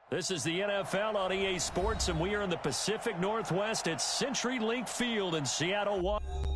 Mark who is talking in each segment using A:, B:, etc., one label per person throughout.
A: This is the NFL on EA Sports, and we are in the Pacific Northwest at CenturyLink Field in Seattle, Washington.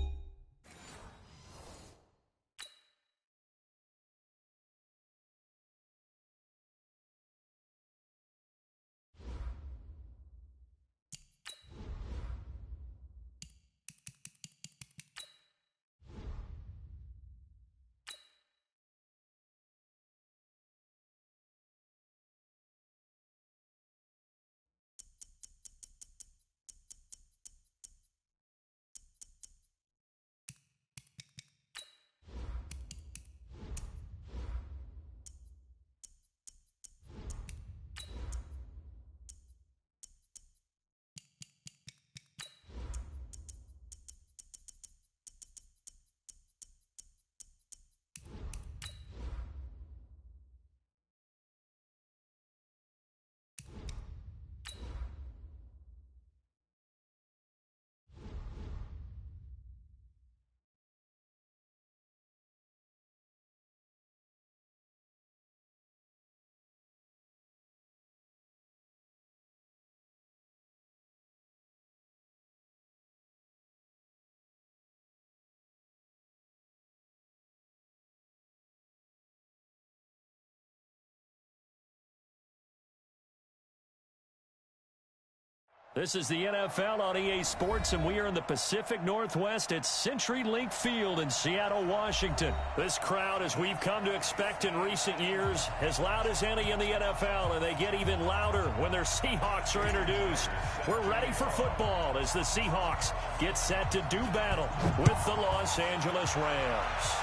A: This is the NFL on EA Sports, and we are in the Pacific Northwest at CenturyLink Field in Seattle, Washington. This crowd, as we've come to expect in recent years, as loud as any in the NFL, and they get even louder when their Seahawks are introduced. We're ready for football as the Seahawks get set to do battle with the Los Angeles Rams.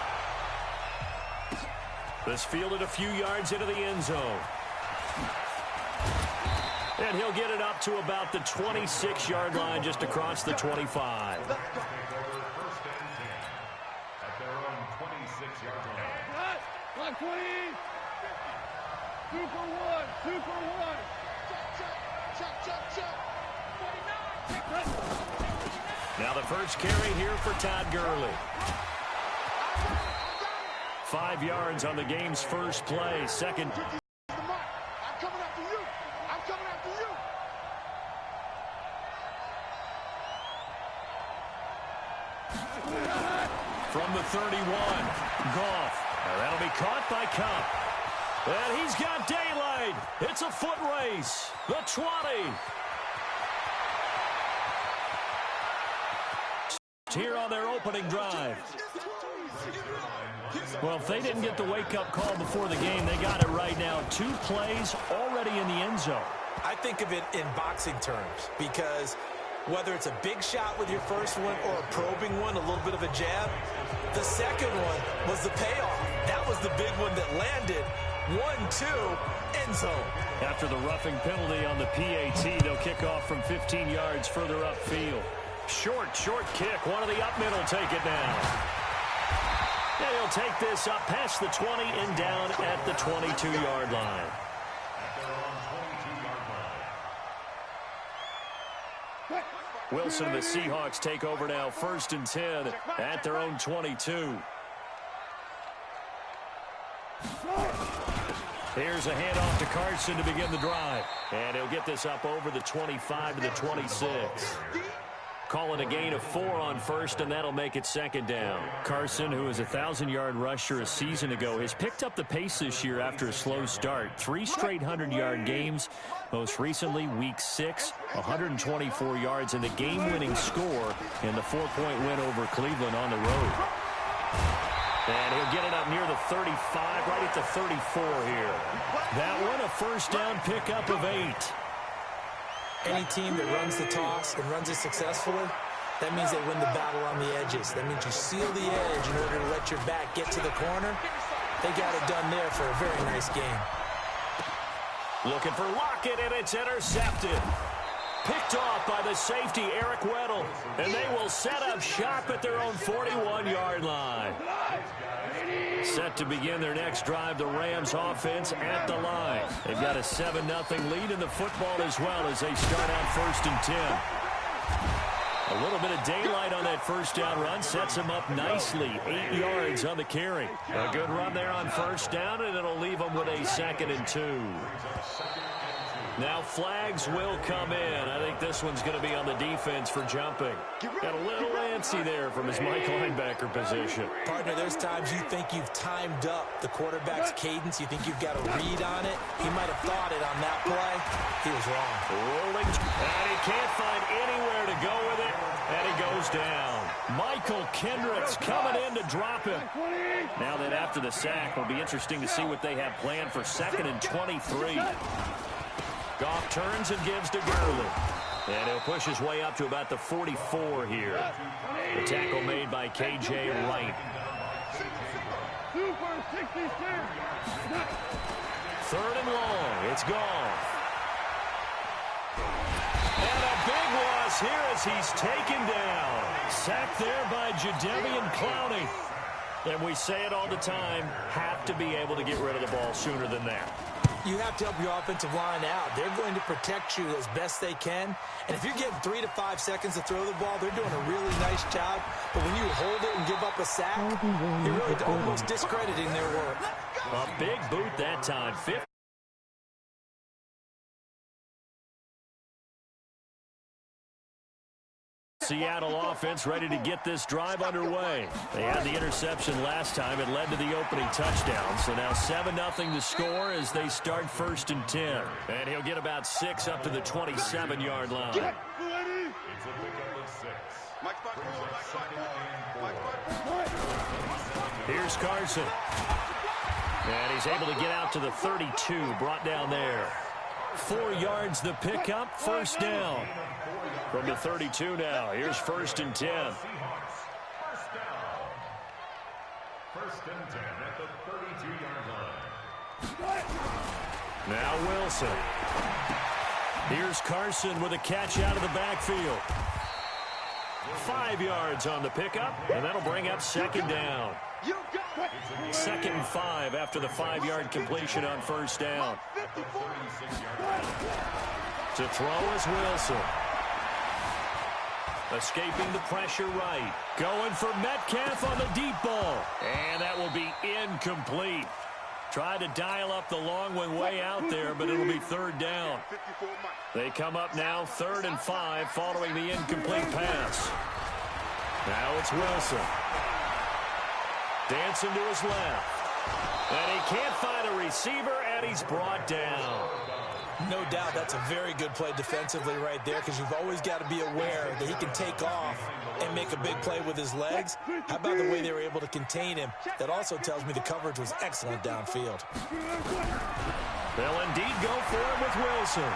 A: This fielded a few yards into the end zone. And he'll get it up to about the 26-yard line, just across the 25.
B: First and 10 at their own 26-yard line.
C: Clock 20. 2 for 1. 2 for 1. Chuck. 49.
A: Now the first carry here for Todd Gurley. 5 yards on the game's first play. Second. From the 31, Goff. That'll be caught by Cup. And he's got daylight. It's a foot race. The 20. Here on their opening drive. Well, if they didn't get the wake-up call before the game, they got it right now. 2 plays already in the end zone.
D: I think of it in boxing terms because whether it's a big shot with your first one or a probing one, a little bit of a jab, the second one was the payoff. That was the big one that landed. 1-2, end zone.
A: After the roughing penalty on the PAT, they'll kick off from 15 yards further upfield. Short kick. One of the up middle take it down. And he'll take this up past the 20 and down at the 22-yard line. Wilson and the Seahawks take over now, 1st and 10 at their own 22. Here's a handoff to Carson to begin the drive. And he'll get this up over the 25 to the 26. Calling a gain of 4 on first, and that'll make it 2nd down. Carson, who was a 1,000-yard rusher a season ago, has picked up the pace this year after a slow start. 3 straight 100-yard games. Most recently, Week 6, 124 yards, and the game-winning score in the 4-point win over Cleveland on the road. And he'll get it up near the 35, right at the 34 here. That one, a first down pickup of 8.
D: Any team that runs the toss and runs it successfully, that means they win the battle on the edges. That means you seal the edge in order to let your back get to the corner. They got it done there for a very nice game.
A: Looking for Lockett, and it's intercepted. Picked off by the safety, Eric Weddle. And they will set up shop at their own 41-yard line. Set to begin their next drive, the Rams offense at the line. They've got a 7-0 lead in the football as well as they start out 1st and 10. A little bit of daylight on that first down run sets them up nicely. 8 yards on the carry. A good run there on first down, and it'll leave them with a 2nd and 2. Now flags will come in. I think this one's going to be on the defense for jumping. Got a little antsy there from his Mike linebacker position.
D: Partner, there's times you think you've timed up the quarterback's cadence. You think you've got a read on it. He might have thought it on that play. He was wrong.
A: Rolling, and he can't find anywhere to go with it, and he goes down. Michael Kendricks coming in to drop him. Now that after the sack, it'll be interesting to see what they have planned for 2nd and 23. Goff turns and gives to Gurley. And he'll push his way up to about the 44 here. The tackle made by K.J. Wright.
C: Super 66.
A: 3rd and long. It's Goff. And a big loss here as he's taken down. Sacked there by Jadeveon Clowney. And we say it all the time, have to be able to get rid of the ball sooner than that.
D: You have to help your offensive line out. They're going to protect you as best they can. And if you're getting 3 to 5 seconds to throw the ball, they're doing a really nice job. But when you hold it and give up a sack, you're really almost discrediting their work.
A: A big boot that time. Seattle offense ready to get this drive underway. They had the interception last time. It led to the opening touchdown. So now 7-0 to score as they start 1st and 10. And he'll get about 6 up to the 27-yard line.
B: It's a pickup of 6.
A: Here's Carson. And he's able to get out to the 32, brought down there. 4 yards the pickup, 1st down. From the 32 now, here's 1st and 10.
B: 1st and 10 at the 32-yard line.
A: Now Wilson. Here's Carson with a catch out of the backfield. 5 yards on the pickup, and that'll bring up 2nd down. 2nd and 5 after the 5-yard completion on 1st down. To throw is Wilson. Escaping the pressure right. Going for Metcalf on the deep ball. And that will be incomplete. Tried to dial up the long one way out there, but it'll be 3rd down. They come up now 3rd and 5 following the incomplete pass. Now it's Wilson. Dancing to his left. And he can't find a receiver, and he's brought down.
D: No doubt that's a very good play defensively right there, because you've always got to be aware that he can take off and make a big play with his legs. How about the way they were able to contain him? That also tells me the coverage was excellent downfield.
A: They'll indeed go for it with Wilson.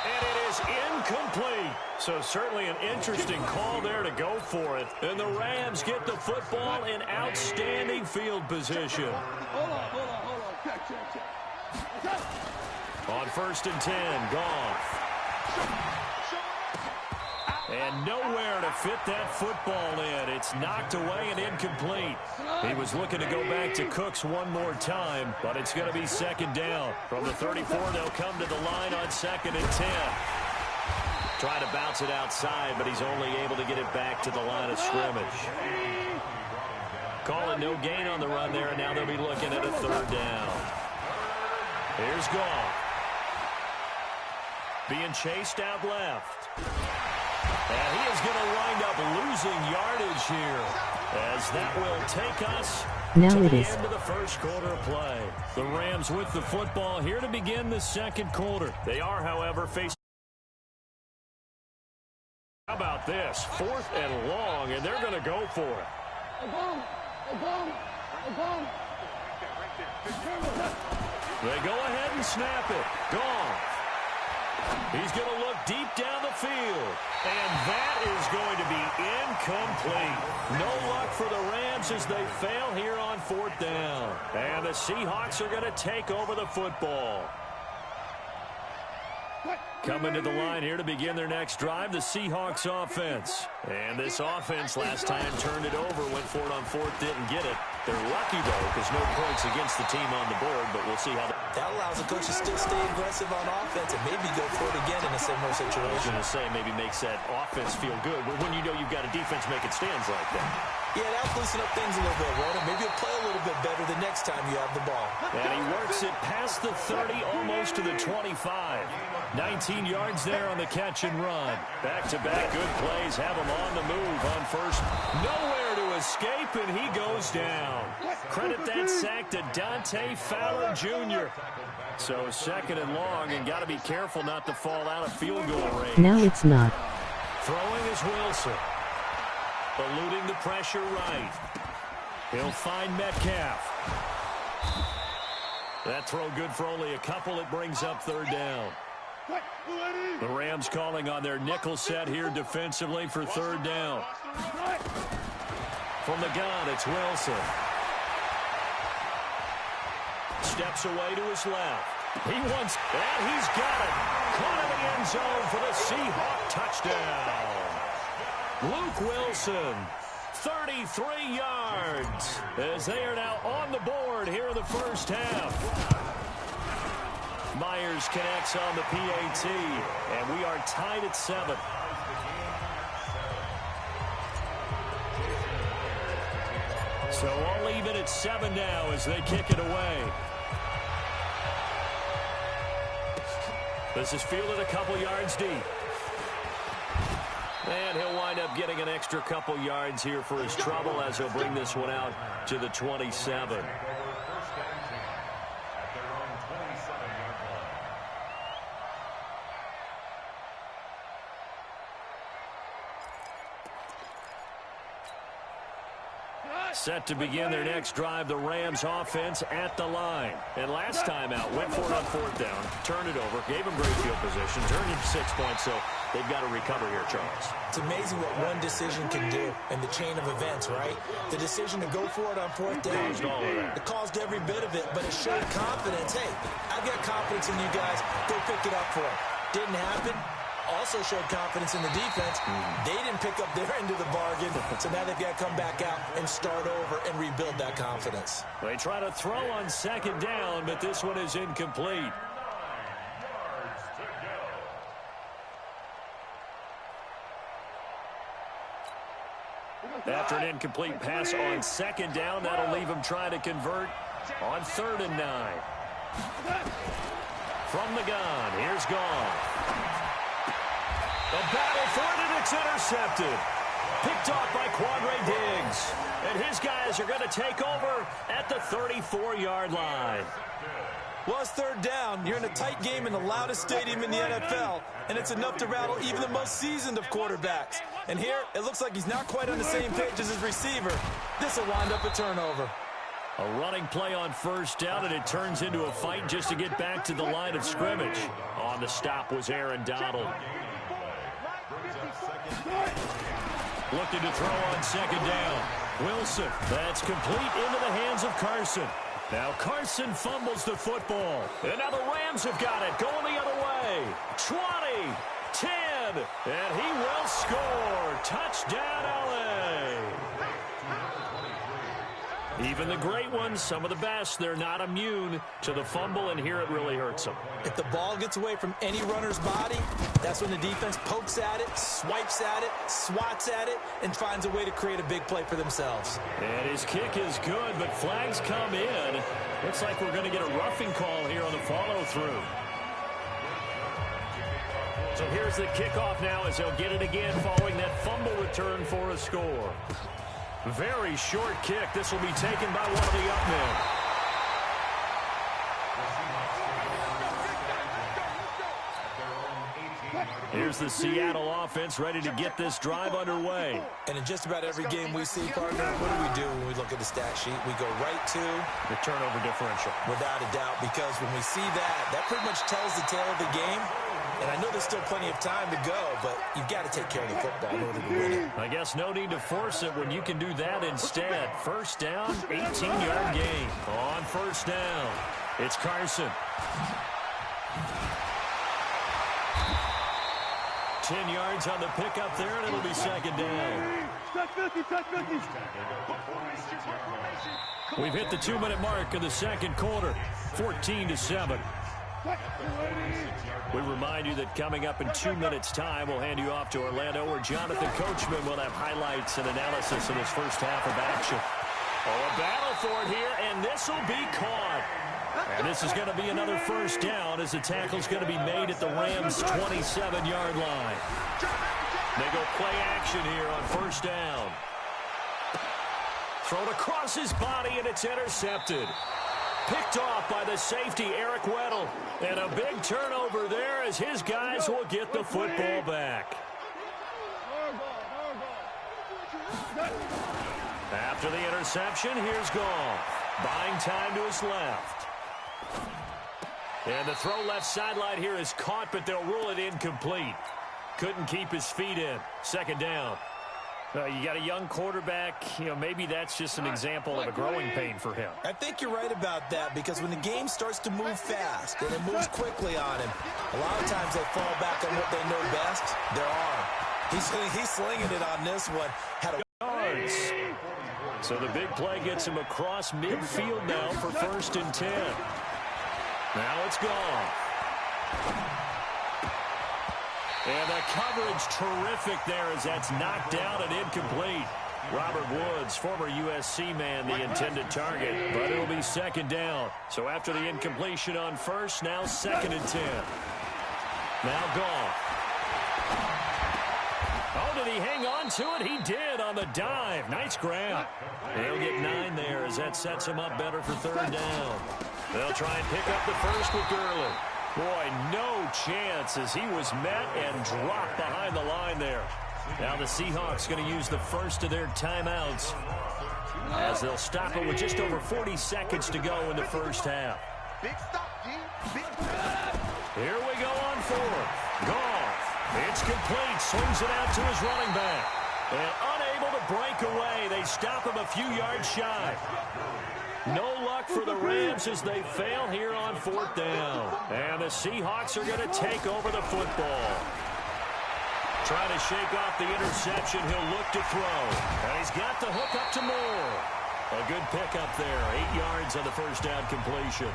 A: And it is incomplete. So certainly an interesting call there to go for it. And the Rams get the football in outstanding field position.
C: Hold on. Check.
A: On 1st and 10, Goff. And nowhere to fit that football in. It's knocked away and incomplete. He was looking to go back to Cooks one more time, but it's going to be 2nd down. From the 34, they'll come to the line on 2nd and 10. Trying to bounce it outside, but he's only able to get it back to the line of scrimmage. Calling no gain on the run there, and now they'll be looking at a 3rd down. Here's Goff. Being chased out left. And he is going to wind up losing yardage here, as that will take us to the end of the 1st quarter of play. The Rams with the football here to begin the 2nd quarter. They are, however, facing... How about this? 4th and long, and they're going to go for it. They go ahead and snap it. Goff. He's going to look deep down the field. And that is going to be incomplete. No luck for the Rams as they fail here on 4th down. And the Seahawks are going to take over the football. Coming to the line here to begin their next drive, the Seahawks offense. And this offense last time turned it over, went for it on 4th, didn't get it. They're lucky, though, because no points against the team on the board, but we'll see how
D: that allows the coach to still stay aggressive on offense and maybe go for it again in a similar
A: I was
D: situation.
A: going to say maybe makes that offense feel good, but when you know you've got a defense making stands like that.
D: Yeah, that'll loosen up things a little bit, won't it? Maybe you'll play a little bit better the next time you have the ball.
A: And he works it past the 30, almost to the 25. 19 yards there on the catch and run. Back-to-back good plays have him on the move on first. Nowhere to escape, and he goes down. Credit that sack to Dante Fowler Jr. So second and long, and got to be careful not to fall out of field goal range.
E: No, it's not.
A: Throwing is Wilson. Eluding the pressure right. He'll find Metcalf. That throw good for only a couple. It brings up third down. The Rams calling on their nickel set here defensively for third down. From the gun, it's Wilson. Steps away to his left. He wants, and he's got it. Caught in the end zone for the Seahawks touchdown. Luke Wilson, 33 yards, as they are now on the board here in the first half. Myers connects on the PAT, and we are tied at 7. So all even at 7 now as they kick it away. This is fielded a couple yards deep. And he'll wind up getting an extra couple yards here for his trouble as he'll bring this one out to the 27. Set to begin their next drive, the Rams offense at the line. And last time out, went for it on fourth down, turned it over, gave them great field position, turned it 6 points, so they've got to recover here, Charles.
D: It's amazing what one decision can do in the chain of events, right? The decision to go for it on fourth down, it caused every bit of it, but it showed confidence. Hey, I've got confidence in you guys. Go pick it up for it. Didn't happen. Also showed confidence in the defense. They didn't pick up their end of the bargain, so now they've got to come back out and start over and rebuild that confidence.
A: They try to throw on second down, but this one is incomplete. After an incomplete pass on second down, that'll leave him trying to convert on 3rd and 9. From the gun, here's Goff. The battle for it, and it's intercepted. Picked off by Quandre Diggs. And his guys are going to take over at the 34-yard line.
D: Well, it's 3rd down. You're in a tight game in the loudest stadium in the NFL, and it's enough to rattle even the most seasoned of quarterbacks. And here, it looks like he's not quite on the same page as his receiver. This will wind up a turnover.
A: A running play on first down, and it turns into a fight just to get back to the line of scrimmage. On the stop was Aaron Donald. Looking to throw on second down. Wilson, that's complete into the hands of Carson. Now Carson fumbles the football. And now the Rams have got it, going the other way. 20, 10, and he will score. Touchdown, LA. Even the great ones, some of the best, they're not immune to the fumble, and here it really hurts them.
D: If the ball gets away from any runner's body, that's when the defense pokes at it, swipes at it, swats at it, and finds a way to create a big play for themselves.
A: And his kick is good, but flags come in. Looks like we're going to get a roughing call here on the follow-through. So here's the kickoff now as they'll get it again following that fumble return for a score. Very short kick. This will be taken by one of the up men. Here's the Seattle offense ready to get this drive underway.
D: And in just about every game we see, partner, what do when we look at the stat sheet? We go right to
A: the turnover differential.
D: Without a doubt, because when we see that pretty much tells the tale of the game. And I know there's still plenty of time to go, but you've got to take care of the football in order to win it.
A: I guess no need to force it when you can do that instead. First down, 18-yard gain. On first down, it's Carson. 10 yards on the pickup there, and it'll be second down.
C: Touch 50, touch 50.
A: We've hit the 2-minute mark of the second quarter, 14-7. We remind you that coming up in 2 minutes' time, we'll hand you off to Orlando, where Jonathan Coachman will have highlights and analysis in his first half of action. Oh, a battle for it here, and this will be caught. And this is going to be another first down as the tackle's going to be made at the Rams' 27-yard line. They go play action here on first down. Thrown across his body, and it's intercepted. Picked off by the safety, Eric Weddle. And a big turnover there as his guys will get the football back. After the interception, here's Goff. Buying time to his left. And the throw left sideline here is caught, but they'll rule it incomplete. Couldn't keep his feet in. Second down. You got a young quarterback. Maybe that's just an example of a growing pain for him.
D: I think you're right about that, because when the game starts to move fast and it moves quickly on him, a lot of times they fall back on what they know best, their arm. He's slinging it on this one. Had a
A: yards. So the big play gets him across midfield now for 1st and 10. Now it's gone. And the coverage terrific there as that's knocked down and incomplete. Robert Woods, former USC man, the intended target, but it'll be second down. So after the incompletion on first, now 2nd and 10. Now Goff. Oh, did he hang on to it? He did on the dive. Nice grab. They'll get 9 there as that sets him up better for 3rd down. They'll try and pick up the first with Gurley. Boy, no chance as he was met and dropped behind the line there. Now the Seahawks going to use the first of their timeouts as they'll stop it with just over 40 seconds to go in the first half. Here we go on 4th. Goff. It's complete. Swings it out to his running back. And unable to break away. They stop him a few yards shy. No luck for the Rams as they fail here on 4th down. And the Seahawks are going to take over the football. Trying to shake off the interception. He'll look to throw. And he's got the hook up to Moore. A good pickup there. 8 yards on the first down completion.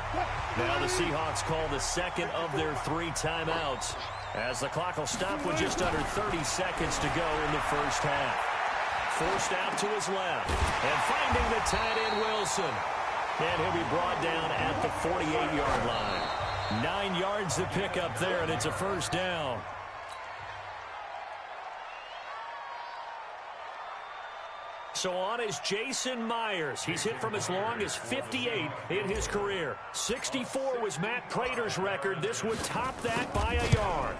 A: Now the Seahawks call the second of their 3 timeouts as the clock will stop with just under 30 seconds to go in the first half. Forced out to his left. And finding the tight end, Wilson. And he'll be brought down at the 48-yard line. 9 yards to pick up there, and it's a first down. So on is Jason Myers. He's hit from as long as 58 in his career. 64 was Matt Prater's record. This would top that by a yard.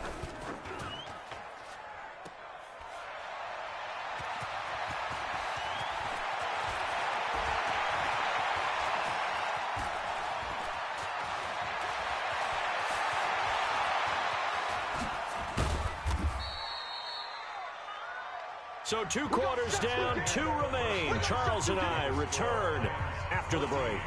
A: So 2 quarters down, 2 remain. Charles and I return after the break.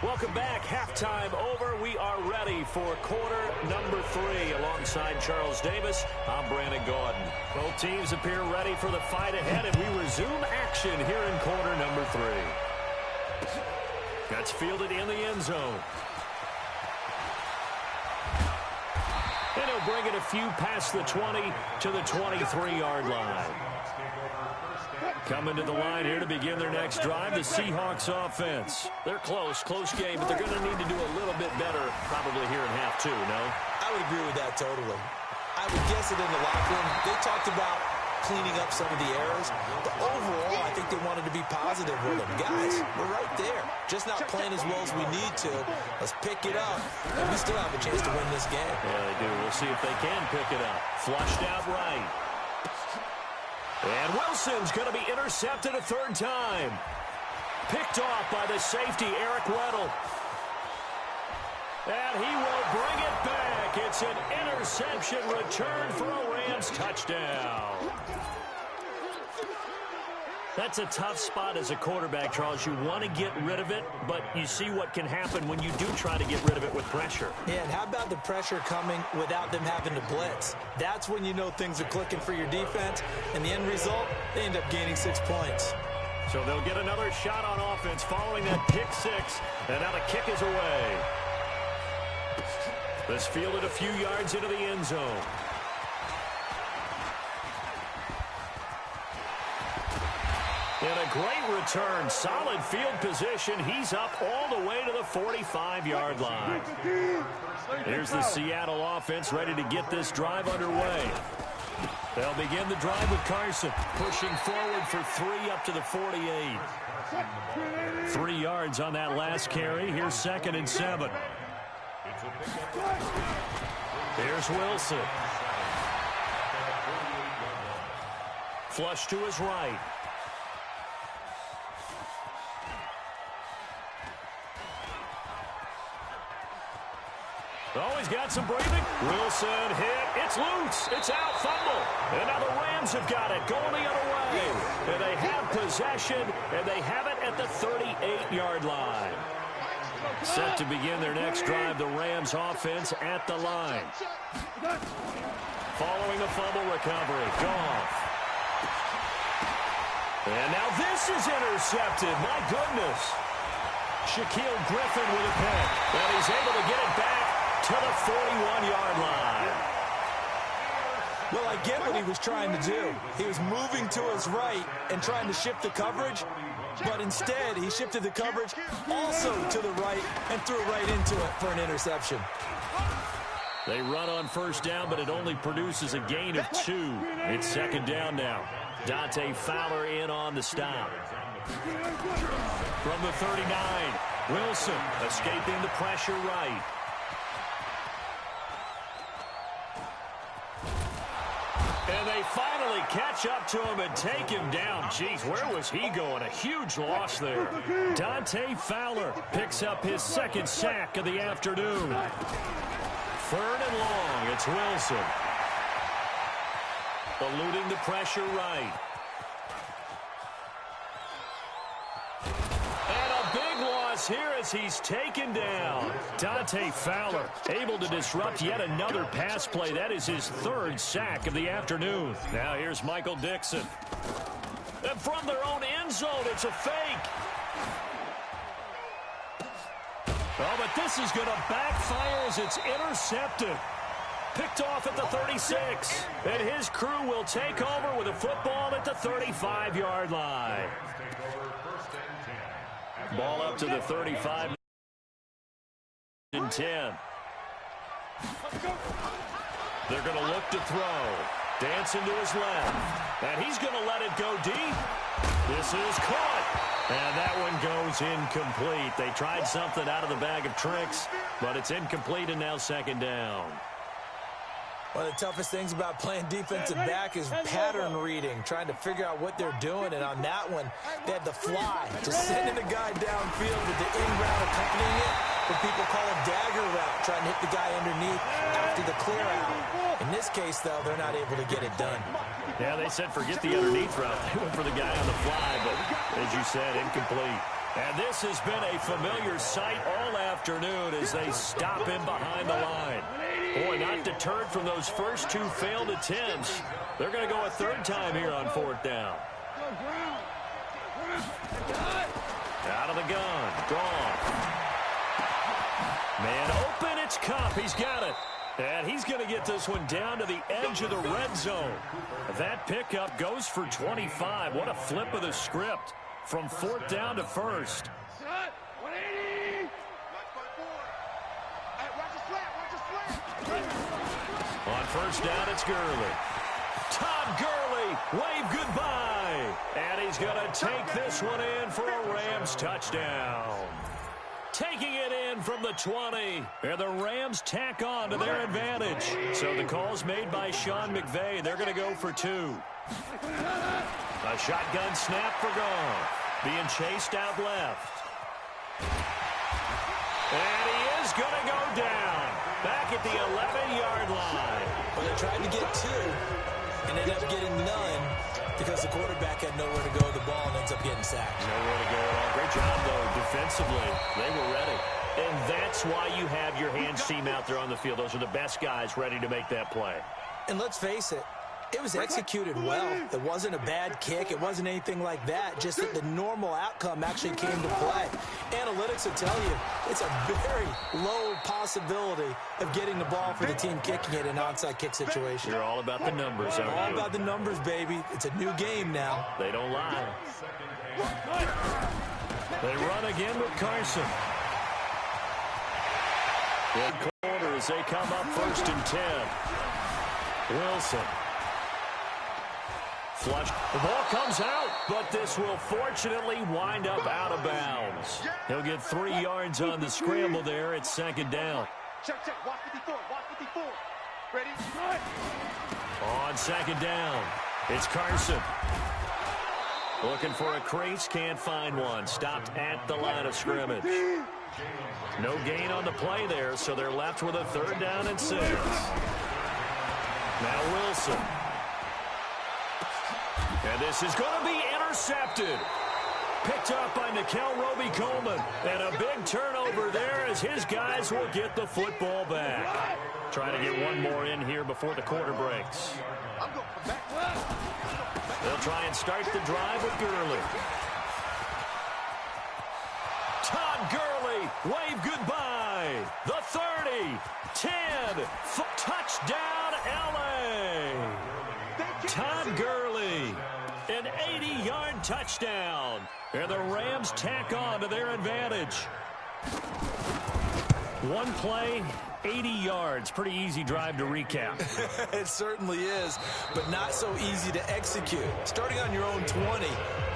A: Welcome back. Halftime over. We are ready for quarter number 3. Alongside Charles Davis, I'm Brandon Gaudin. Both teams appear ready for the fight ahead, and we resume action here in quarter number 3. That's fielded in the end zone. And he'll bring it a few past the 20 to the 23-yard line. Coming to the line here to begin their next drive, the Seahawks offense. They're close game, but they're going to need to do a little bit better probably here in half 2, no?
D: I would agree with that totally. I would guess it in the locker room. They talked about cleaning up some of the errors, but overall, I think they wanted to be positive with them. Guys, we're right there. Just not playing as well as we need to. Let's pick it up, and we still have a chance to win this game.
A: Yeah, they do. We'll see if they can pick it up. Flushed out right. And Wilson's going to be intercepted a 3rd time. Picked off by the safety, Eric Weddle. And he will bring it back. It's an interception return for a Rams touchdown. That's a tough spot as a quarterback, Charles. You want to get rid of it, but you see what can happen when you do try to get rid of it with pressure.
D: Yeah, and how about the pressure coming without them having to blitz? That's when you know things are clicking for your defense, and the end result, they end up gaining 6 points.
A: So they'll get another shot on offense following that pick 6, and now the kick is away. This fielded a few yards into the end zone. And a great return. Solid field position. He's up all the way to the 45-yard line. Here's the Seattle offense ready to get this drive underway. They'll begin the drive with Carson, pushing forward for 3 up to the 48. 3 yards on that last carry. Here's 2nd and 7. Here's Wilson. Flush to his right. Oh, he's got some breathing. Wilson hit. It's loose. It's out. Fumble. And now the Rams have got it. Going the other way. And they have possession, and they have it at the 38-yard line. Set to begin their next drive, the Rams offense at the line. Following a fumble recovery. Goff. And now this is intercepted. My goodness. Shaquille Griffin with a pick. And he's able to get it back to the 41-yard line.
D: Well, I get what he was trying to do. He was moving to his right and trying to shift the coverage, but instead he shifted the coverage also to the right and threw right into it for an interception.
A: They run on first down, but it only produces a gain of 2. It's 2nd down now. Dante Fowler in on the stop. From the 39, Wilson escaping the pressure right. And they finally catch up to him and take him down. Jeez, where was he going? A huge loss there. Dante Fowler picks up his 2nd sack of the afternoon. 3rd and long. It's Wilson. Eluding the pressure right. Here as he's taken down. Dante Fowler able to disrupt yet another pass play. That is his 3rd sack of the afternoon. Now here's Michael Dixon. And from their own end zone, it's a fake. Oh, but this is going to backfire as it's intercepted. Picked off at the 36. And his crew will take over with a football at the 35-yard line. Ball up to the 35 and 10. They're going to look to throw. Dancing to his left. And he's going to let it go deep. This is caught. And that one goes incomplete. They tried something out of the bag of tricks, but it's incomplete and now 2nd down.
D: One of the toughest things about playing defensive back is pattern reading, trying to figure out what they're doing. And on that one, they had to fly, just sending the guy downfield with the in route accompanying it, what people call a dagger route, trying to hit the guy underneath after the clear out. In this case, though, they're not able to get it done.
A: Yeah, they said forget the underneath route. They went for the guy on the fly, but as you said, incomplete. And this has been a familiar sight all afternoon as they stop him behind the line. Boy, not deterred from those first 2 failed attempts. They're going to go a 3rd time here on 4th down. Out of the gun. Gone. Man open. It's Kupp. He's got it. And he's going to get this one down to the edge of the red zone. That pickup goes for 25. What a flip of the script from 4th down to 1st. On first down, it's Gurley. Todd Gurley, wave goodbye. And he's going to take this one in for a Rams touchdown. Taking it in from the 20. And the Rams tack on to their advantage. So the call's made by Sean McVay. They're going to go for 2. A shotgun snap for Goff. Being chased out left. And he is going to go down. Back at the 11-yard line.
D: Well, they tried to get 2 and ended up getting none because the quarterback had nowhere to go with the ball and ends up getting sacked.
A: Nowhere to go at all. Great job, though, defensively. They were ready. And that's why you have your hands team out there on the field. Those are the best guys ready to make that play.
D: And let's face it, It was executed well. It wasn't a bad kick. It wasn't anything like that. Just that the normal outcome actually came to play. Analytics will tell you it's a very low possibility of getting the ball for the team kicking it in an onside kick situation.
A: You're all about the numbers, aren't you?
D: All about the numbers, baby. It's a new game now.
A: They don't lie. They run again with Carson. Good corner as they come up 1st and 10. Wilson. Flush. The ball comes out, but this will fortunately wind up out of bounds. He'll get 3 yards on the scramble there at 2nd down.
C: Check. Watch 54. Watch 54. Ready?
A: On 2nd down, it's Carson. Looking for a crease, can't find one. Stopped at the line of scrimmage. No gain on the play there, so they're left with a 3rd down and 6. Now Wilson. And this is going to be intercepted. Picked up by Nickel Roby-Coleman. And a big turnover there as his guys will get the football back. Trying to get one more in here before the quarter breaks. They'll try and start the drive with Gurley. Todd Gurley, wave goodbye. The 30, 10, touchdown LA. Todd Gurley, an 80-yard touchdown. And the Rams tack on to their advantage. One play, 80 yards. Pretty easy drive to recap.
D: It certainly is, but not so easy to execute. Starting on your own 20,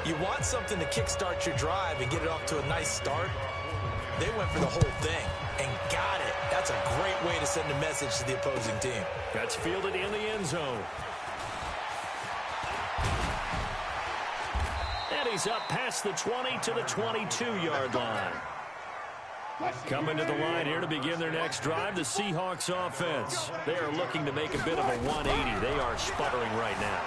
D: you want something to kickstart your drive and get it off to a nice start. They went for the whole thing and got it. That's a great way to send a message to the opposing team.
A: That's fielded in the end zone. And he's up past the 20 to the 22-yard line. Coming to the line here to begin their next drive, the Seahawks offense. They are looking to make a bit of a 180. They are sputtering right now.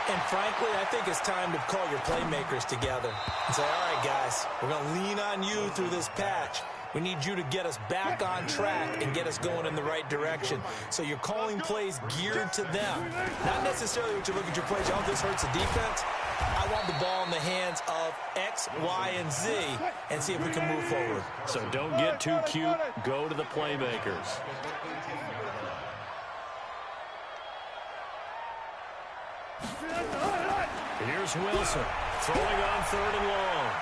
D: And frankly, I think it's time to call your playmakers together and say, all right, guys, we're going to lean on you through this patch. We need you to get us back on track and get us going in the right direction. So you're calling plays geared to them. Not necessarily what you look at your plays, oh, this hurts the defense. I want the ball in the hands of X, Y, and Z and see if we can move forward.
A: So don't get too cute. Go to the playmakers. Here's Wilson throwing on 3rd and long.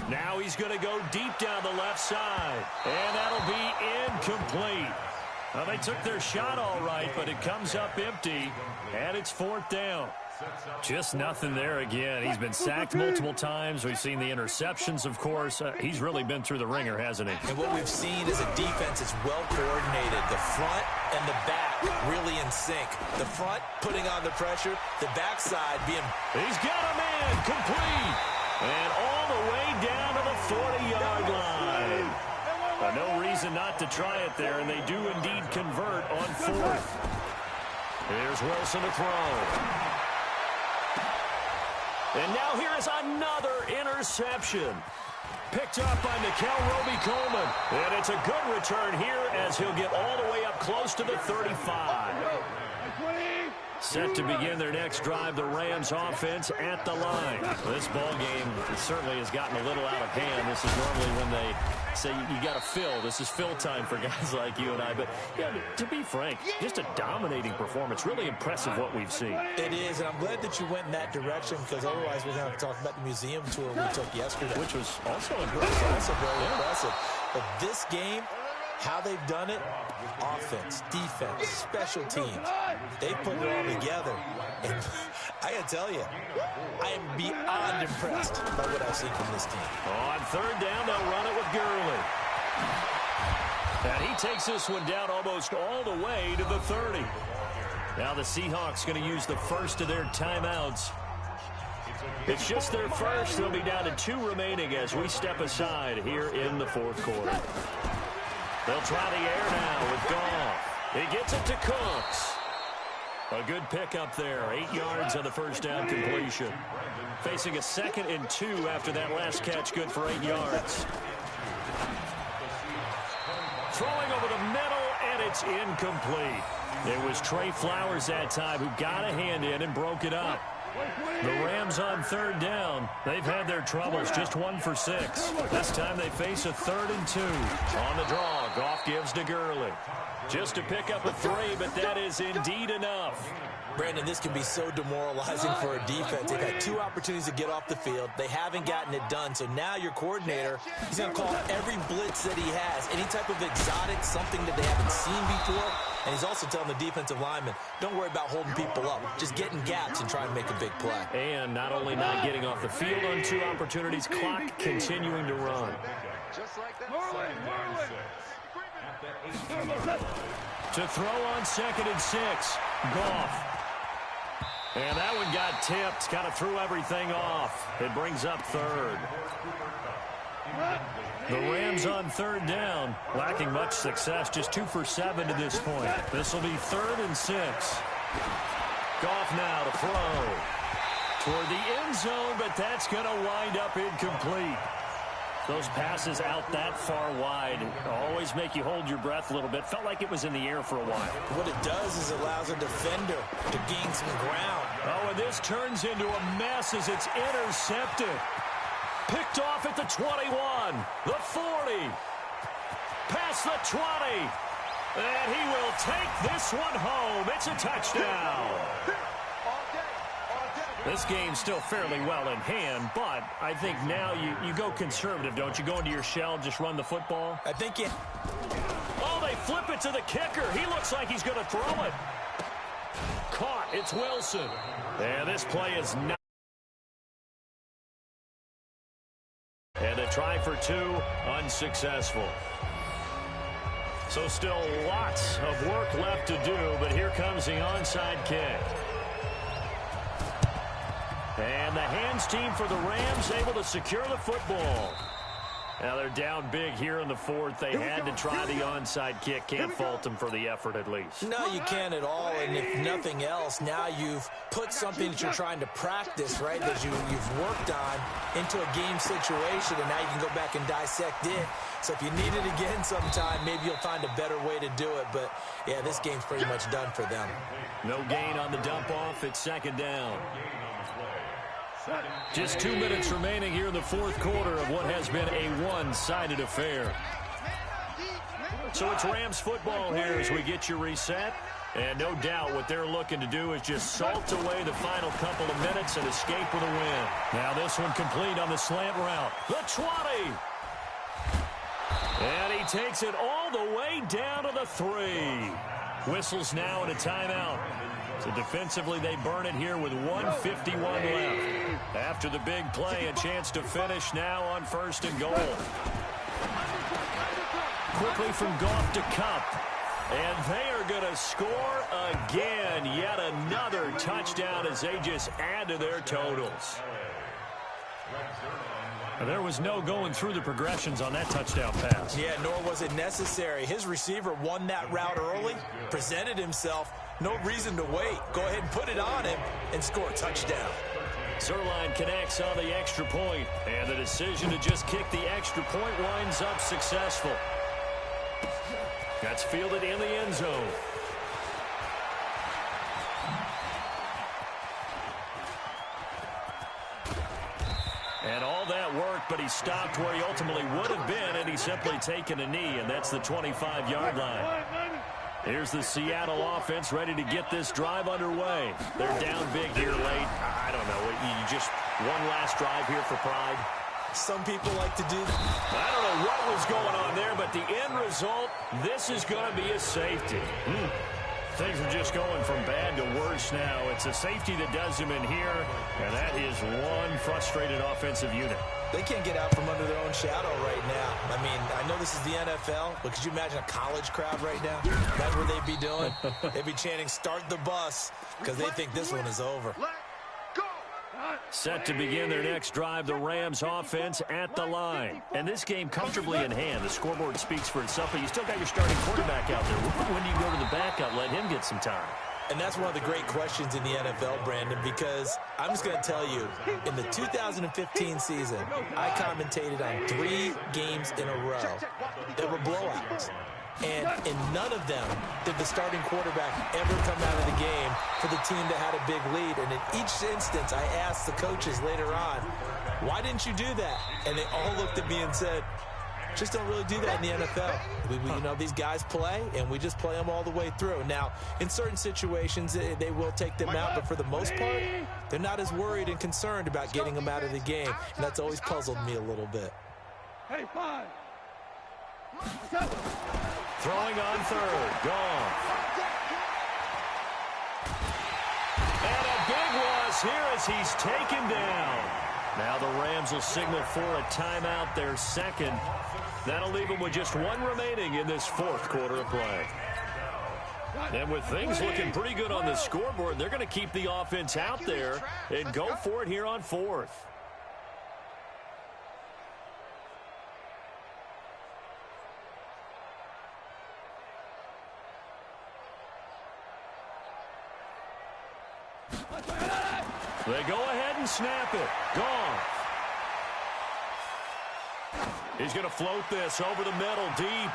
A: Now he's going to go deep down the left side. And that'll be incomplete. Well, they took their shot all right, but it comes up empty. And it's 4th down. Just nothing there again. He's been sacked multiple times. We've seen the interceptions, of course. He's really been through the ringer, hasn't he?
D: And what we've seen is a defense that's well coordinated. The front and the back really in sync. The front putting on the pressure. The backside being...
A: He's got a man complete. And all the way down to the 40-yard line. No reason not to try it there, and they do indeed convert on 4th. Here's Wilson to throw. And now here is another interception. Picked up by Nickel Roby-Coleman. And it's a good return here as he'll get all the way up close to the 35. Set to begin their next drive, the Rams offense at the line. Well, this ball game certainly has gotten a little out of hand. This is normally when they say you got to fill. This is fill time for guys like you and I. But yeah, to be frank, just a dominating performance. Really impressive what we've seen.
D: It is, and I'm glad that you went in that direction because otherwise we're going to have to talk about the museum tour we took yesterday.
A: Which was also impressive.
D: Also very impressive. But this game, how they've done it, offense, defense, special teams, they put it all together. And I got to tell you, I am beyond impressed by what I've seen from this team.
A: On 3rd down, they'll run it with Gurley. And he takes this one down almost all the way to the 30. Now the Seahawks going to use the first of their timeouts. It's just their first. They'll be down to 2 remaining as we step aside here in the 4th quarter. They'll try the air now with Goff. He gets it to Cooks. A good pickup there. 8 yards on the first down completion. Facing a 2nd and 2 after that last catch. Good for 8 yards. Throwing over the middle, and it's incomplete. It was Trey Flowers that time who got a hand in and broke it up. The Rams on 3rd down. They've had their troubles, just 1 for 6. This time they face a 3rd and 2. On the draw, Goff gives to Gurley. Just to pick up a 3, but that is indeed enough.
D: Brandon, this can be so demoralizing for a defense. They've had 2 opportunities to get off the field. They haven't gotten it done. So now your coordinator, he's going to call every blitz that he has, any type of exotic, something that they haven't seen before. And he's also telling the defensive lineman, don't worry about holding people up. Just get in gaps and try and make a big play.
A: And not only not getting off the field on 2 opportunities, clock continuing to run.
C: Just like that.
A: To throw on 2nd and 6, Goff. And that one got tipped, kind of threw everything off. It brings up 3rd. The Rams on 3rd down, lacking much success, just 2 for 7 to this point. This will be 3rd and 6. Goff now to throw toward the end zone, but that's going to wind up incomplete. Those passes out that far wide always make you hold your breath a little bit. Felt like it was in the air for a while.
D: What it does is allows a defender to gain some ground.
A: Oh, and this turns into a mess as it's intercepted. Picked off at the 21, the 40, past the 20, and he will take this one home. It's a touchdown. This game's still fairly well in hand, but I think now you go conservative, don't you? Go into your shell, just run the football?
D: I think it...
A: Oh, they flip it to the kicker. He looks like he's going to throw it. Caught. It's Wilson. And this play is not... And a try for 2, unsuccessful. So still lots of work left to do, but here comes the onside kick. And the hands team for the Rams able to secure the football. Now they're down big here in the 4th. They had to try the onside kick. Can't fault them for the effort at least.
D: No, you can't at all. And if nothing else, now you've put something that you're trying to practice, right, that you've worked on into a game situation, and now you can go back and dissect it. So if you need it again sometime, maybe you'll find a better way to do it. But, yeah, this game's pretty much done for them.
A: No gain on the dump off. It's 2nd down. Just 2 minutes remaining here in the 4th quarter of what has been a one-sided affair. So it's Rams football here as we get you reset. And no doubt what they're looking to do is just salt away the final couple of minutes and escape with a win. Now this one complete on the slant route. The 20. And he takes it all the way down to the 3. Whistles now and a timeout. So defensively, they burn it here with 1:51 left. After the big play, a chance to finish now on 1st and goal. Quickly from Goff to Kupp. And they are going to score again. Yet another touchdown as they just add to their totals. There was no going through the progressions on that touchdown pass.
D: Yeah, nor was it necessary. His receiver won that route early, presented himself. No reason to wait. Go ahead and put it on him and score a touchdown.
A: Zerline connects on the extra point, and the decision to just kick the extra point winds up successful. That's fielded in the end zone. And all that worked, but he stopped where he ultimately would have been, and he's simply taken a knee, and that's the 25-yard line. Here's the Seattle offense ready to get this drive underway. They're down big here late. I don't know. You just one last drive here for pride.
D: Some people like to do that.
A: I don't know what was going on there, but the end result, this is going to be a safety. Things are just going from bad to worse now. It's a safety that does them in here, and that is one frustrated offensive unit.
D: They can't get out from under their own shadow right now. I mean, I know this is the NFL, but could you imagine a college crowd right now? That's what they'd be doing. They'd be chanting, "Start the bus," because they think this one is over.
A: Set to begin their next drive, the Rams offense at the line. And this game comfortably in hand. The scoreboard speaks for itself, but you still got your starting quarterback out there. When do you go to the backup, let him get some time?
D: And that's one of the great questions in the NFL, Brandon, because I'm just going to tell you, in the 2015 season, I commentated on 3 games in a row that were blowouts. And in none of them did the starting quarterback ever come out of the game for the team that had a big lead. And in each instance, I asked the coaches later on, why didn't you do that? And they all looked at me and said, just don't really do that in the NFL. You know, these guys play, and we just play them all the way through. Now, in certain situations, they will take them out, but for the most part, they're not as worried and concerned about getting them out of the game, and that's always puzzled me a little bit.
C: Hey, 5.
A: Throwing on third. Gone. And a big loss here as he's taken down. Now the Rams will signal for a timeout, their second. That'll leave them with just 1 remaining in this 4th quarter of play. And with things looking pretty good on the scoreboard, they're going to keep the offense out there and go for it here on 4th. They go ahead and snap it. Gone. He's going to float this over the middle deep.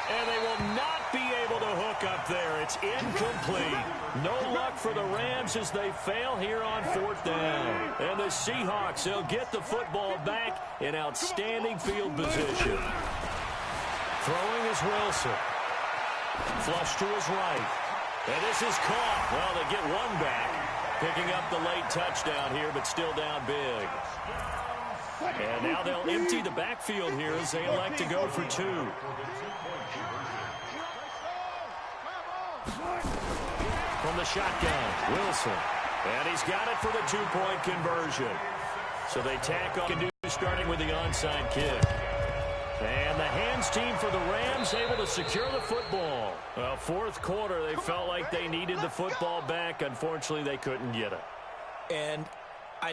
A: And they will not be able to hook up there. It's incomplete. No luck for the Rams as they fail here on 4th down. And the Seahawks, they'll get the football back in outstanding field position. Throwing is Wilson. Flush to his right. And this is caught. Well, they get 1 back. Picking up the late touchdown here, but still down big. And now they'll empty the backfield here as they elect to go for 2. From the shotgun, Wilson. And he's got it for the 2-point conversion. So they tack on, starting with the onside kick. And the hands team for the Rams able to secure the football. Well, 4th quarter, they felt like they needed the football back. Unfortunately, they couldn't get it.
D: And I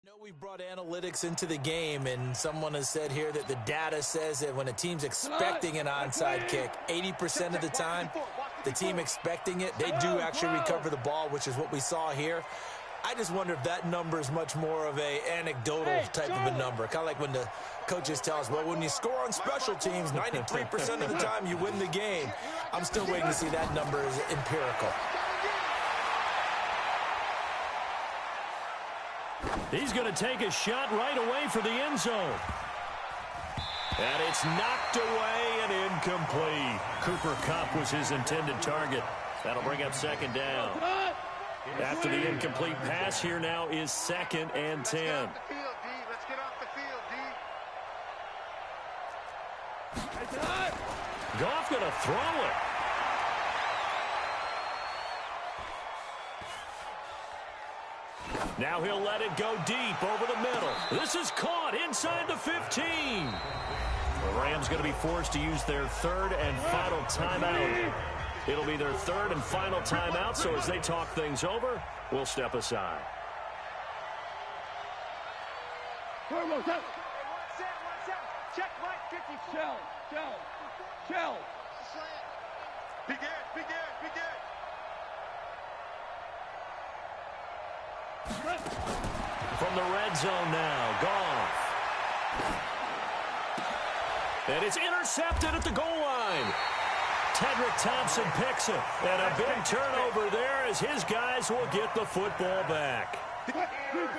D: know we've brought analytics into the game, and someone has said here that the data says that when a team's expecting an onside kick, 80% of the time, the team expecting it, they do actually recover the ball, which is what we saw here. I just wonder if that number is much more of a anecdotal type of a number. Kind of like when the coaches tell us, well, when you score on special teams, 93% of the time you win the game. I'm still waiting to see that number as empirical.
A: He's going to take a shot right away for the end zone. And it's knocked away and incomplete. Cooper Kupp was his intended target. That'll bring up 2nd down. After the incomplete pass, here now is 2nd and 10.
C: Let's get off the field, D.
A: Goff going to throw it. Now he'll let it go deep over the middle. This is caught inside the 15. The Rams Rams going to be forced to use their third and final timeout. It'll be their third and final timeout, so as they talk things over, we'll step aside.
C: One set. Check right 50. Shell. Begin.
A: From the red zone now, Goff. And it's intercepted at the goal line. Tedrick Thompson picks it. And a big turnover there as his guys will get the football back.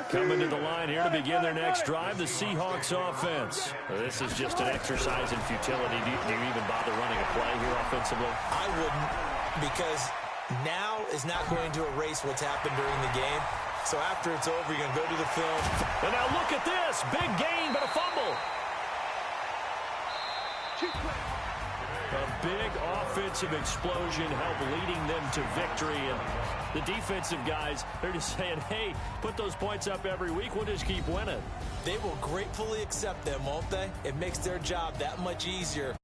A: Coming to the line here to begin their next drive, the Seahawks offense. This is just an exercise in futility. Do you even bother running a play here offensively?
D: I wouldn't, because now is not going to erase what's happened during the game. So after it's over, you're going to go to the film.
A: And now look at this. Big gain, but a fumble. A big offensive explosion helped leading them to victory. And the defensive guys, they're just saying, hey, put those points up every week. We'll just keep winning.
D: They will gratefully accept them, won't they? It makes their job that much easier